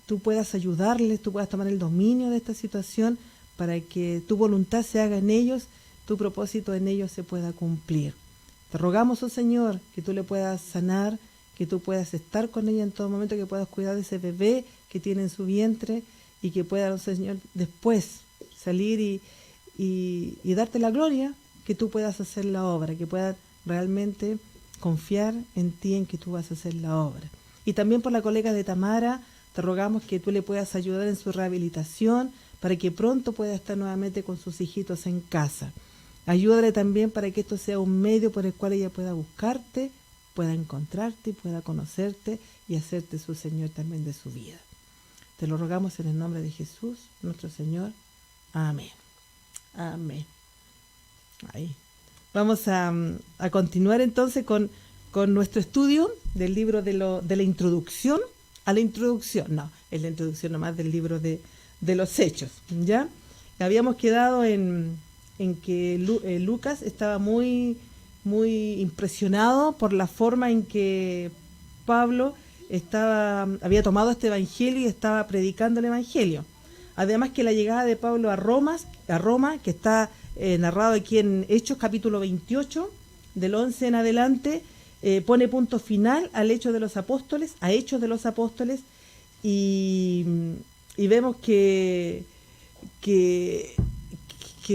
tú puedas ayudarles, tú puedas tomar el dominio de esta situación para que tu voluntad se haga en ellos, tu propósito en ellos se pueda cumplir. Te rogamos, oh Señor, que tú le puedas sanar, que tú puedas estar con ella en todo momento, que puedas cuidar de ese bebé que tiene en su vientre y que pueda, oh Señor, después salir y darte la gloria, que tú puedas hacer la obra, que puedas realmente confiar en ti, en que tú vas a hacer la obra. Y también por la colega de Tamara, te rogamos que tú le puedas ayudar en su rehabilitación para que pronto pueda estar nuevamente con sus hijitos en casa. Ayúdale también para que esto sea un medio por el cual ella pueda buscarte, pueda encontrarte y pueda conocerte y hacerte su Señor también de su vida. Te lo rogamos en el nombre de Jesús, nuestro Señor. Amén. Amén. Ahí. Vamos a continuar entonces con nuestro estudio del libro de la introducción a la introducción. No, es la introducción nomás del libro de los Hechos, ¿ya? Habíamos quedado en que Lucas estaba muy impresionado por la forma en que Pablo había tomado este evangelio y estaba predicando el evangelio. Además que la llegada de Pablo a Roma, que está narrado aquí en Hechos capítulo 28, del 11 en adelante, pone punto final a Hechos de los Apóstoles, y vemos que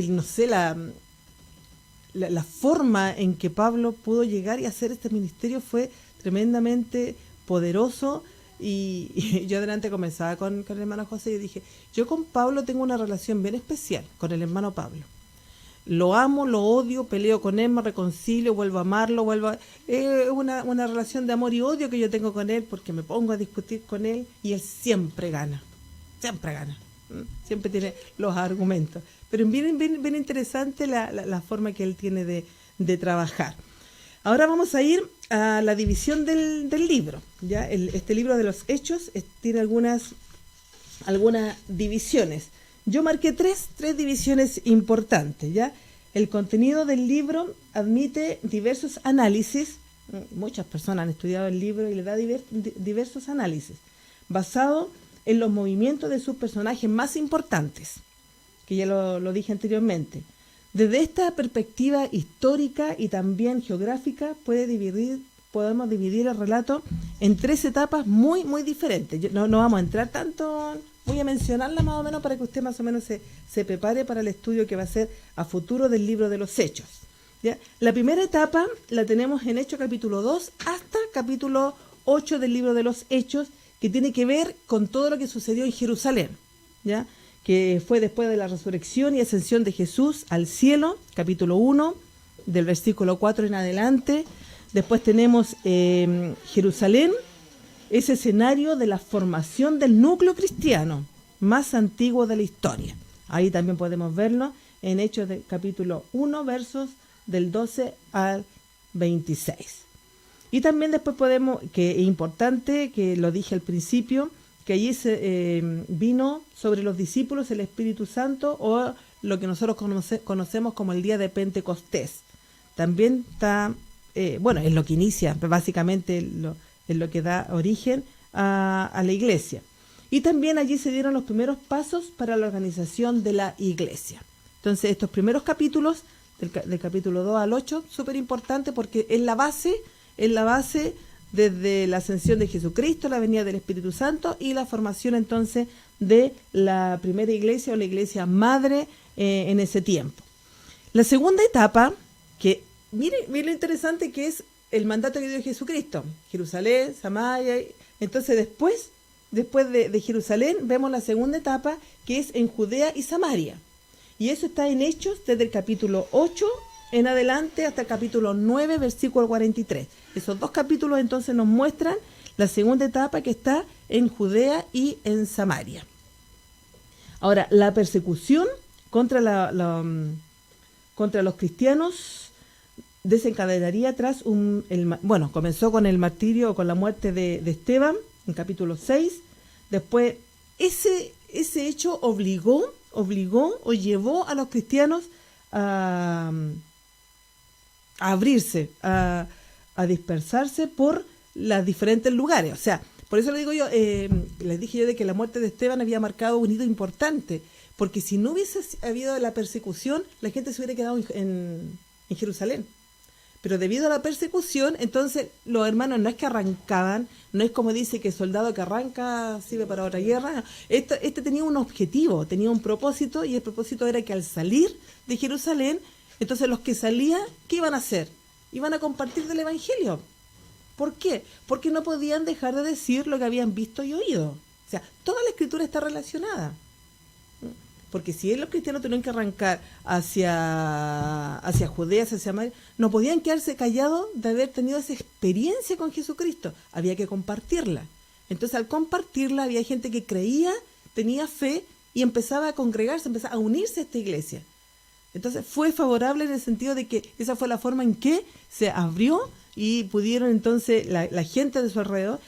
no sé, la forma en que Pablo pudo llegar y hacer este ministerio fue tremendamente poderoso. Y yo adelante comenzaba con el hermano José y dije, yo con Pablo tengo una relación bien especial, con el hermano Pablo. Lo amo, lo odio, peleo con él, me reconcilio, vuelvo a amarlo, una relación de amor y odio que yo tengo con él, porque me pongo a discutir con él y él siempre gana, siempre tiene los argumentos. Pero bien interesante la forma que él tiene de trabajar. Ahora vamos a ir a la división del libro. ¿Ya? Este libro de los Hechos tiene algunas divisiones. Yo marqué tres divisiones importantes. ¿Ya? El contenido del libro admite diversos análisis. Muchas personas han estudiado el libro y le da diversos análisis, basado en los movimientos de sus personajes más importantes, que ya lo dije anteriormente. Desde esta perspectiva histórica y también geográfica podemos dividir el relato en tres etapas muy diferentes. No vamos a entrar tanto, voy a mencionarla más o menos para que usted más o menos se prepare para el estudio que va a ser a futuro del libro de los Hechos. ¿Ya? La primera etapa la tenemos en Hechos capítulo 2 hasta capítulo 8 del libro de los Hechos, que tiene que ver con todo lo que sucedió en Jerusalén, ¿ya? Que fue después de la resurrección y ascensión de Jesús al cielo, capítulo 1, del versículo 4 en adelante. Después tenemos Jerusalén, ese escenario de la formación del núcleo cristiano más antiguo de la historia. Ahí también podemos verlo en Hechos del capítulo 1, versos del 12 al 26. Y también después que es importante, que lo dije al principio, que allí vino sobre los discípulos el Espíritu Santo, o lo que nosotros conocemos como el día de Pentecostés. También está, es lo que inicia, básicamente es lo que da origen a la iglesia. Y también allí se dieron los primeros pasos para la organización de la iglesia. Entonces, estos primeros capítulos, del capítulo 2 al 8, súper importante porque es la base desde la ascensión de Jesucristo, la venida del Espíritu Santo y la formación entonces de la primera iglesia o la iglesia madre en ese tiempo. La segunda etapa, que mire lo interesante que es el mandato que dio Jesucristo, Jerusalén, Samaria. Entonces después de Jerusalén vemos la segunda etapa, que es en Judea y Samaria, y eso está en Hechos desde el capítulo 8 en adelante hasta el capítulo 9 versículo 43. Esos dos capítulos entonces nos muestran la segunda etapa, que está en Judea y en Samaria. Ahora, la persecución contra contra los cristianos desencadenaría tras comenzó con el martirio o con la muerte de Esteban en capítulo 6. Después ese hecho obligó o llevó a los cristianos a abrirse, a dispersarse por los diferentes lugares. O sea, por eso les dije yo de que la muerte de Esteban había marcado un hito importante, porque si no hubiese habido la persecución, la gente se hubiera quedado en Jerusalén. Pero debido a la persecución, entonces los hermanos no es que arrancaban, no es como dice que el soldado que arranca sirve para otra guerra. Este tenía un objetivo, tenía un propósito, y el propósito era que al salir de Jerusalén, entonces los que salían, ¿qué iban a hacer? Iban a compartir del Evangelio. ¿Por qué? Porque no podían dejar de decir lo que habían visto y oído. O sea, toda la Escritura está relacionada. Porque si los cristianos tenían que arrancar hacia Judea, hacia Samaria, no podían quedarse callados de haber tenido esa experiencia con Jesucristo. Había que compartirla. Entonces, al compartirla, había gente que creía, tenía fe y empezaba a congregarse, empezaba a unirse a esta iglesia. Entonces, fue favorable en el sentido de que esa fue la forma en que se abrió y pudieron entonces, la gente de su alrededor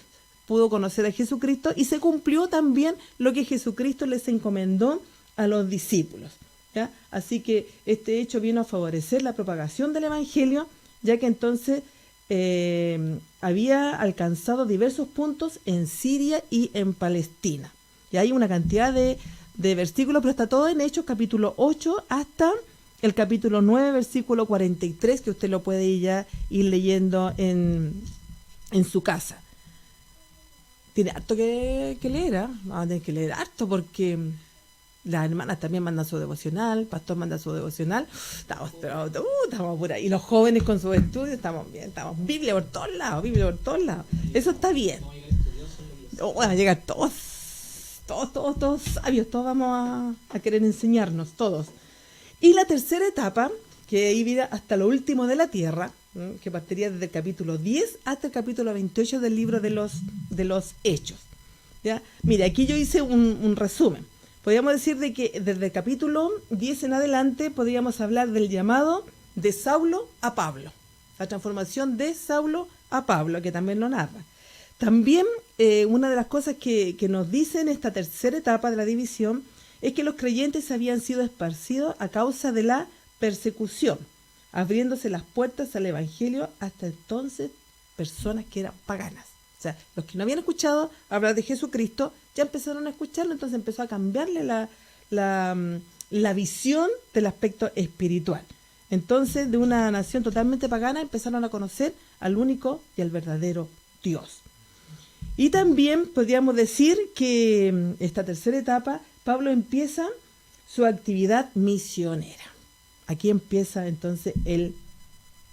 pudo conocer a Jesucristo, y se cumplió también lo que Jesucristo les encomendó a los discípulos, ¿ya? Así que este hecho vino a favorecer la propagación del Evangelio, ya que entonces había alcanzado diversos puntos en Siria y en Palestina. Y hay una cantidad de versículos, pero está todo en Hechos capítulo 8 hasta el capítulo 9 versículo 43, que usted lo puede ir leyendo en su casa. Tiene harto que leer, ¿eh? Vamos a tener que leer harto, porque las hermanas también mandan su devocional, el pastor manda su devocional, estamos por ahí. Y los jóvenes con sus estudios, estamos bien, estamos Biblia por todos lados. Eso está bien. Van a llegar todos sabios, todos vamos a querer enseñarnos, todos. Y la tercera etapa, que iría hasta lo último de la tierra, que partiría desde el capítulo 10 hasta el capítulo 28 del libro de los Hechos. ¿Ya? Mira, aquí yo hice un resumen. Podríamos decir de que desde el capítulo 10 en adelante podríamos hablar del llamado de Saulo a Pablo, la transformación de Saulo a Pablo, que también lo narra. También una de las cosas que nos dice en esta tercera etapa de la división es que los creyentes habían sido esparcidos a causa de la persecución, abriéndose las puertas al Evangelio hasta entonces personas que eran paganas. O sea, los que no habían escuchado hablar de Jesucristo ya empezaron a escucharlo, entonces empezó a cambiarle la visión del aspecto espiritual. Entonces, de una nación totalmente pagana empezaron a conocer al único y al verdadero Dios. Y también podríamos decir que esta tercera etapa, Pablo empieza su actividad misionera. Aquí empieza entonces el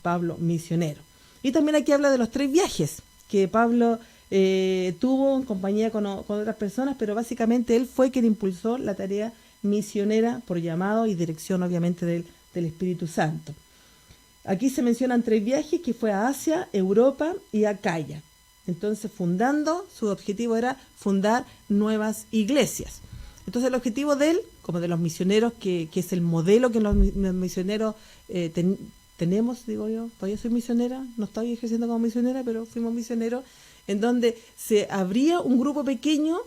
Pablo misionero. Y también aquí habla de los 3 viajes que Pablo tuvo en compañía con otras personas, pero básicamente él fue quien impulsó la tarea misionera por llamado y dirección, obviamente, del Espíritu Santo. Aquí se mencionan 3 viajes, que fue a Asia, Europa y Acaya. Entonces, su objetivo era fundar nuevas iglesias. Entonces, el objetivo de él, como de los misioneros, que es el modelo que los misioneros tenemos, digo yo, todavía soy misionera, no estoy ejerciendo como misionera, pero fuimos misioneros, en donde se abría un grupo pequeño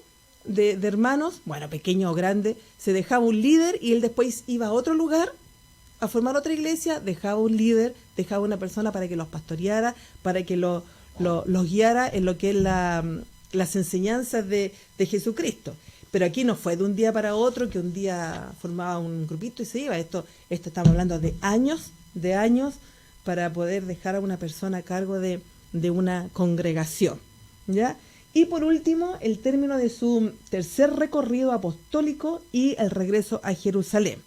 de hermanos, bueno, pequeño o grande, se dejaba un líder y él después iba a otro lugar a formar otra iglesia, dejaba un líder, dejaba una persona para que los pastoreara, para que los guiara en lo que es las enseñanzas de Jesucristo. Pero aquí no fue de un día para otro, que un día formaba un grupito y se iba. Esto estamos hablando de años para poder dejar a una persona a cargo de de una congregación, ¿ya? Y por último, el término de su tercer recorrido apostólico y el regreso a Jerusalén.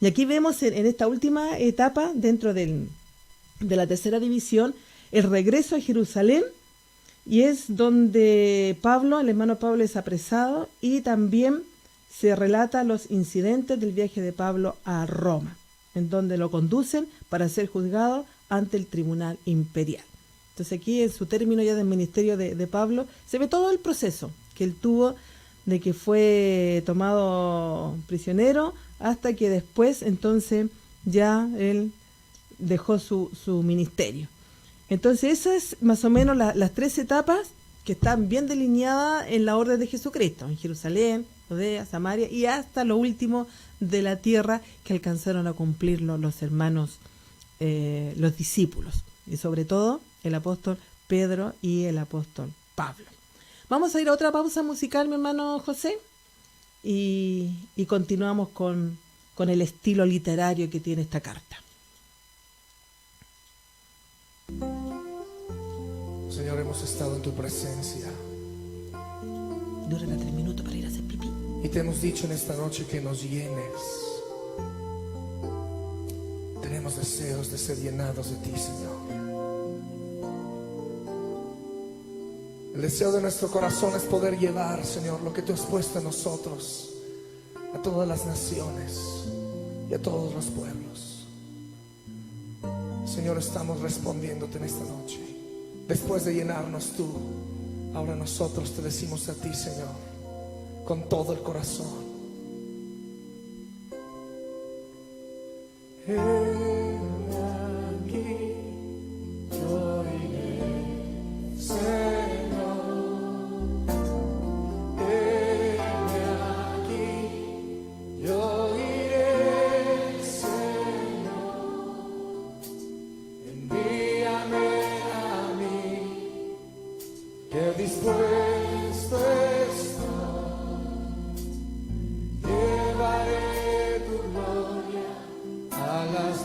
Y aquí vemos en esta última etapa, dentro de la tercera división, el regreso a Jerusalén, y es donde Pablo, el hermano Pablo, es apresado, y también se relata los incidentes del viaje de Pablo a Roma, en donde lo conducen para ser juzgado ante el tribunal imperial. Entonces aquí en su término ya del ministerio de Pablo se ve todo el proceso que él tuvo, de que fue tomado prisionero hasta que después entonces ya él dejó su ministerio. Entonces esas más o menos las tres etapas que están bien delineadas en la orden de Jesucristo, en Jerusalén, Judea, Samaria y hasta lo último de la tierra que alcanzaron a cumplirlo los hermanos, los discípulos, y sobre todo el apóstol Pedro y el apóstol Pablo. Vamos a ir a otra pausa musical, mi hermano José, y continuamos con el estilo literario que tiene esta carta. Señor, hemos estado en tu presencia Dura 3 minutos para ir a hacer pipí. y te hemos dicho en esta noche que nos llenes. Tenemos deseos de ser llenados de ti, Señor. El deseo de nuestro corazón es poder llevar, Señor, lo que tú has puesto en nosotros a todas las naciones y a todos los pueblos. Señor, estamos respondiéndote en esta noche. Después de llenarnos tú, ahora nosotros te decimos a ti, Señor, con todo el corazón: aquí yo iré, Señor. Aquí yo iré, Señor. Envíame a mí, que dispuesto estoy. Llevaré tu gloria a las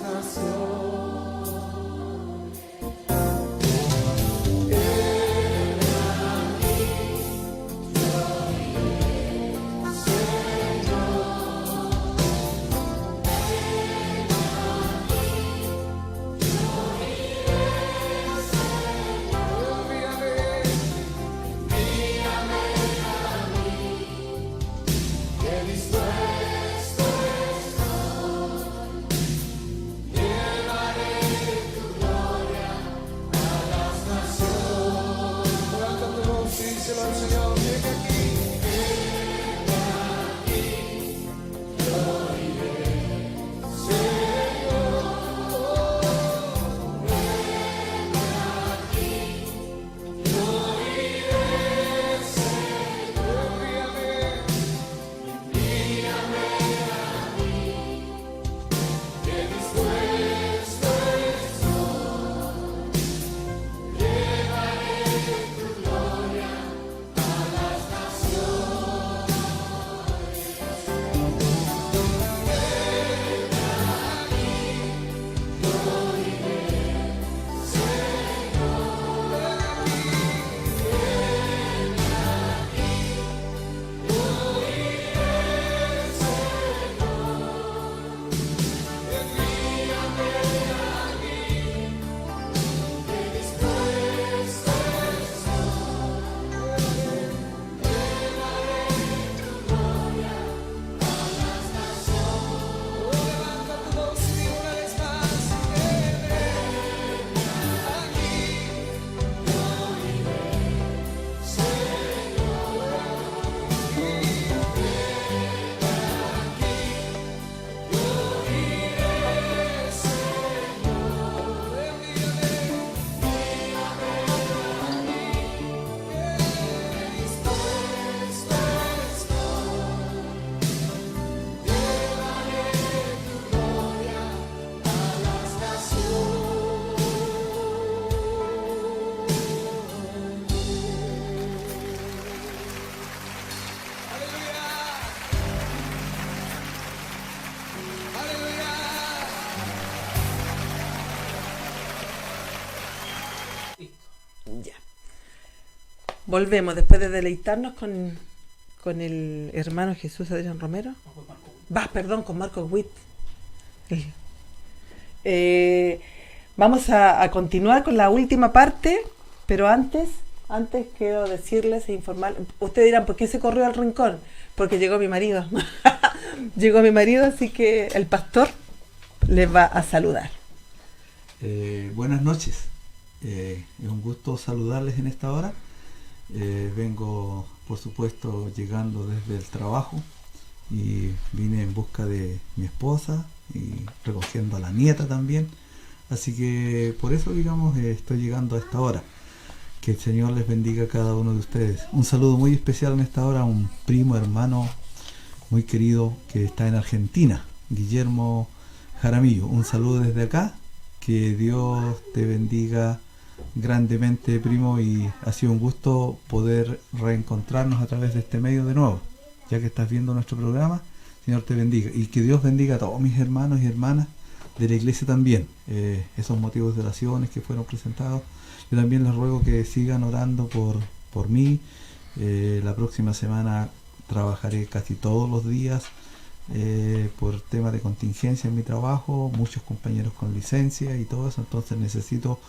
Volvemos después de deleitarnos con el hermano Jesús Adrián Romero. Perdón, con Marco Witt. Vamos a continuar con la última parte, pero antes quiero decirles e informar. Ustedes dirán, ¿por qué se corrió al rincón? Porque llegó mi marido. Llegó mi marido, así que el pastor les va a saludar. Buenas noches. Es un gusto saludarles en esta hora. Vengo, por supuesto, llegando desde el trabajo y vine en busca de mi esposa y recogiendo a la nieta también. Así que por eso, digamos, estoy llegando a esta hora. Que el Señor les bendiga a cada uno de ustedes. Un saludo muy especial en esta hora a un primo, hermano muy querido que está en Argentina, Guillermo Jaramillo. Un saludo desde acá. Que Dios te bendiga grandemente, primo, y ha sido un gusto poder reencontrarnos a través de este medio de nuevo, ya que estás viendo nuestro programa. Señor te bendiga, y que Dios bendiga a todos mis hermanos y hermanas de la iglesia también. Esos motivos de oraciones que fueron presentados, yo también les ruego que sigan orando por mí. La próxima semana trabajaré casi todos los días por temas de contingencia en mi trabajo, muchos compañeros con licencia y todo eso, entonces necesito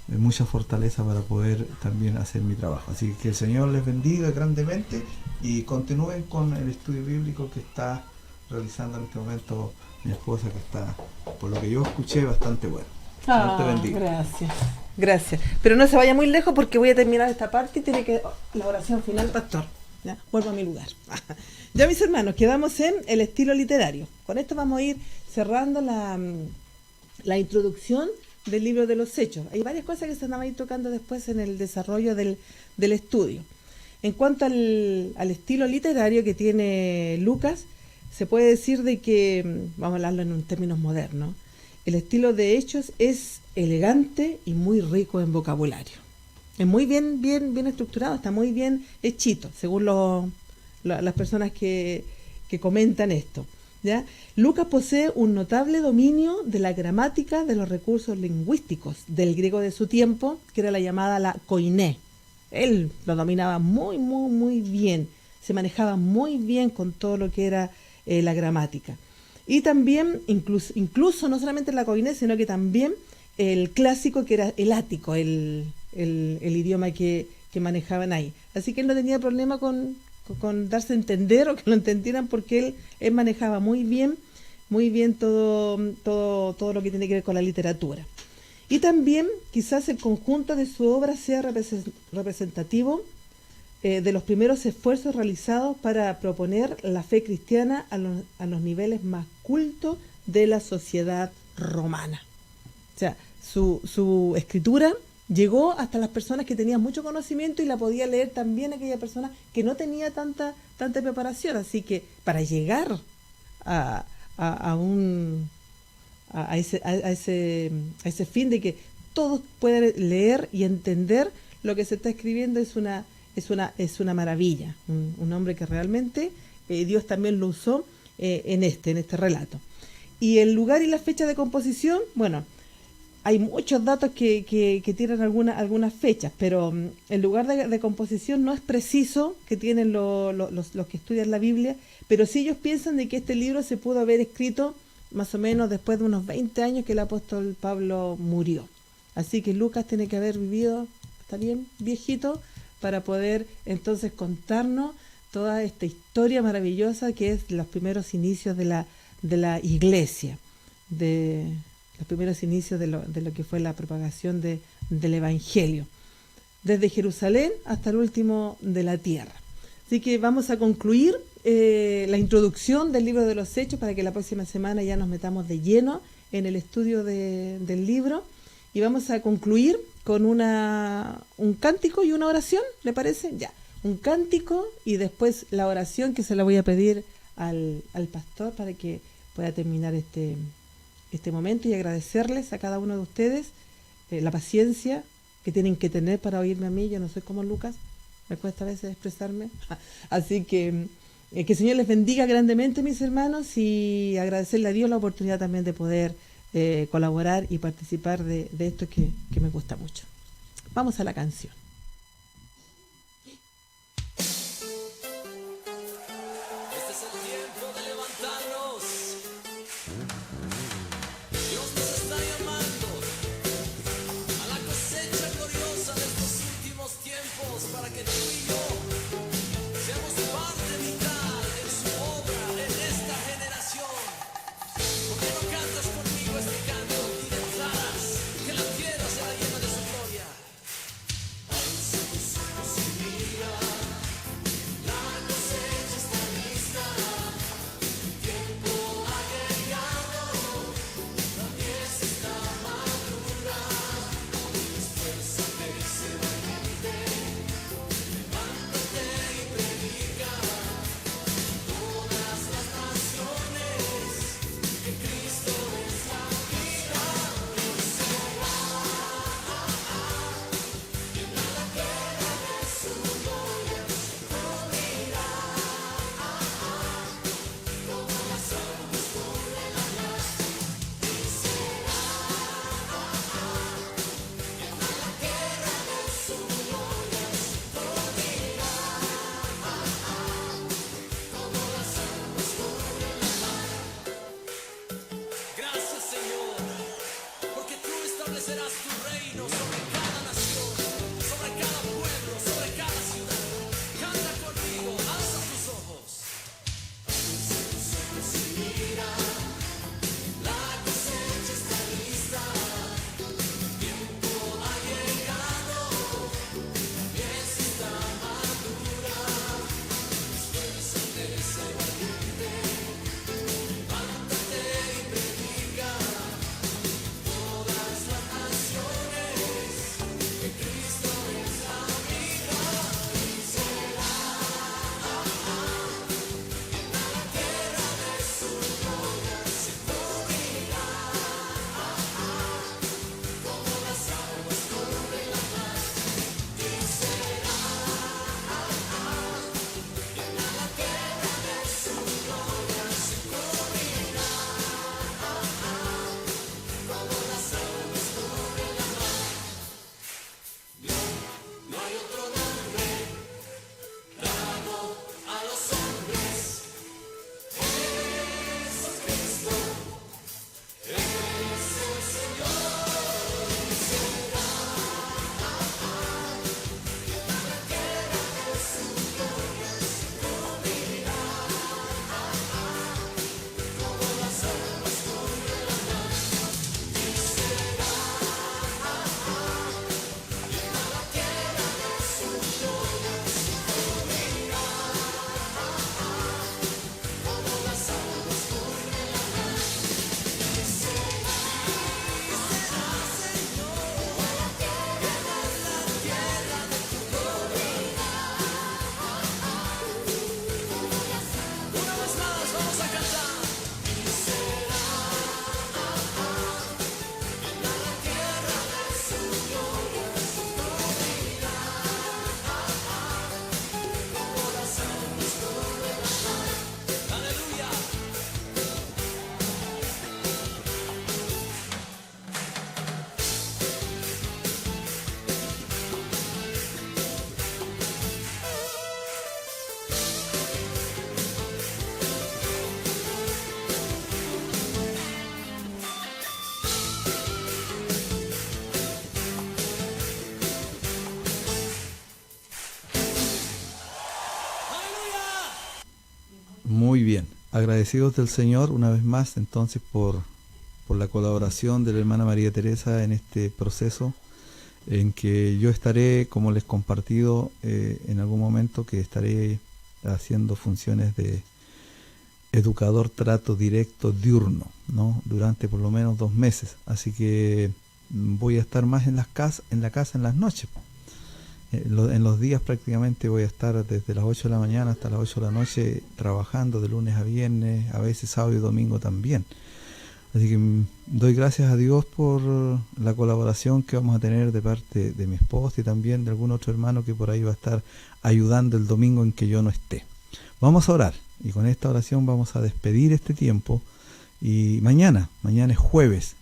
mucha fortaleza para poder también hacer mi trabajo. Así que el Señor les bendiga grandemente y continúen con el estudio bíblico que está realizando en este momento mi esposa, que está, por lo que yo escuché, bastante bueno. Señor te bendiga. Gracias. Pero no se vaya muy lejos porque voy a terminar esta parte y tiene que la oración final, pastor. ¿Ya? Vuelvo a mi lugar. Ya, mis hermanos, quedamos en el estilo literario. Con esto vamos a ir cerrando la introducción del libro de los Hechos. Hay varias cosas que se van a ir tocando después en el desarrollo del estudio. En cuanto al estilo literario que tiene Lucas, se puede decir de que, vamos a hablarlo en términos modernos, el estilo de Hechos es elegante y muy rico en vocabulario. Es muy bien estructurado, está muy bien hechito, según las personas que comentan esto. ¿Ya? Lucas posee un notable dominio de la gramática, de los recursos lingüísticos del griego de su tiempo, que era la llamada la koiné. Él lo dominaba muy bien, se manejaba muy bien con todo lo que era la gramática. Y también, incluso no solamente la koiné, sino que también el clásico, que era el ático, el idioma que manejaban ahí. Así que él no tenía problema con darse a entender o que lo entendieran, porque él manejaba muy bien todo lo que tiene que ver con la literatura. Y también quizás el conjunto de su obra sea representativo de los primeros esfuerzos realizados para proponer la fe cristiana a los niveles más cultos de la sociedad romana. O sea, su escritura llegó hasta las personas que tenían mucho conocimiento y la podía leer también aquella persona que no tenía tanta preparación. Así que para llegar a ese fin de que todos puedan leer y entender lo que se está escribiendo, es una maravilla. Un hombre que realmente Dios también lo usó en este relato. Y el lugar y la fecha de composición, bueno, hay muchos datos que tienen algunas fechas, pero el lugar de composición no es preciso, que tienen los que estudian la Biblia, pero sí ellos piensan de que este libro se pudo haber escrito más o menos después de unos 20 años que el apóstol Pablo murió. Así que Lucas tiene que haber vivido, está bien viejito, para poder entonces contarnos toda esta historia maravillosa que es los primeros inicios de la iglesia, los primeros inicios de lo que fue la propagación del Evangelio, desde Jerusalén hasta el último de la tierra. Así que vamos a concluir la introducción del libro de los Hechos para que la próxima semana ya nos metamos de lleno en el estudio del libro, y vamos a concluir con un cántico y una oración, ¿le parece? Ya, un cántico y después la oración, que se la voy a pedir al pastor para que pueda terminar este momento, y agradecerles a cada uno de ustedes la paciencia que tienen que tener para oírme a mí. Yo no soy como Lucas, me cuesta a veces expresarme. Así que el Señor les bendiga grandemente, mis hermanos, y agradecerle a Dios la oportunidad también de poder colaborar y participar de esto que me gusta mucho. Vamos a la canción. Muy bien, agradecidos del Señor una vez más entonces por la colaboración de la hermana María Teresa en este proceso en que yo estaré, como les he compartido en algún momento, que estaré haciendo funciones de educador trato directo diurno, ¿no? Durante por lo menos 2 meses, así que voy a estar más en la casa en las noches. En los días prácticamente voy a estar desde las 8 de la mañana hasta las 8 de la noche trabajando de lunes a viernes, a veces sábado y domingo también. Así que doy gracias a Dios por la colaboración que vamos a tener de parte de mi esposa y también de algún otro hermano que por ahí va a estar ayudando el domingo en que yo no esté. Vamos a orar y con esta oración vamos a despedir este tiempo. Y mañana es jueves,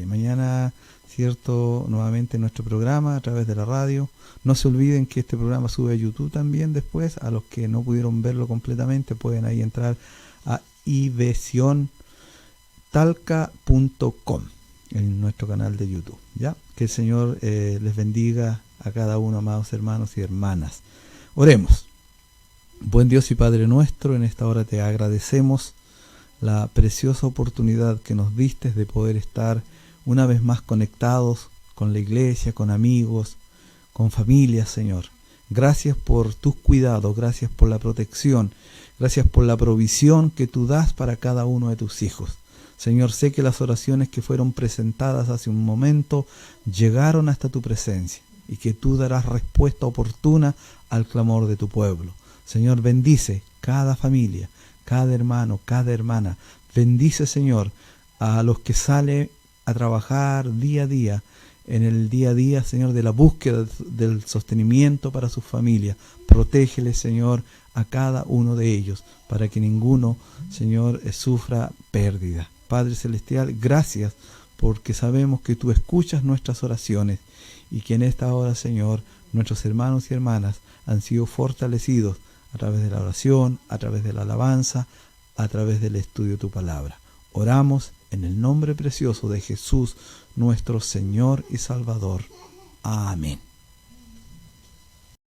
mañana, cierto, nuevamente nuestro programa a través de la radio. No se olviden que este programa sube a YouTube también después. A los que no pudieron verlo completamente pueden ahí entrar a ivisiontalca.com en nuestro canal de YouTube. ¿Ya? Que el Señor les bendiga a cada uno, amados hermanos y hermanas. Oremos. Buen Dios y Padre nuestro, en esta hora te agradecemos la preciosa oportunidad que nos diste de poder estar una vez más conectados con la iglesia, con amigos, con familias, Señor. Gracias por tus cuidados, gracias por la protección, gracias por la provisión que tú das para cada uno de tus hijos. Señor, sé que las oraciones que fueron presentadas hace un momento llegaron hasta tu presencia y que tú darás respuesta oportuna al clamor de tu pueblo. Señor, bendice cada familia, cada hermano, cada hermana. Bendice, Señor, a los que salen a trabajar día a día, en el día a día, Señor, de la búsqueda del sostenimiento para sus familias. Protégele, Señor, a cada uno de ellos, para que ninguno, Señor, sufra pérdida. Padre Celestial, gracias, porque sabemos que tú escuchas nuestras oraciones y que en esta hora, Señor, nuestros hermanos y hermanas han sido fortalecidos a través de la oración, a través de la alabanza, a través del estudio de tu palabra. Oramos en el nombre precioso de Jesús, nuestro Señor y Salvador. Amén.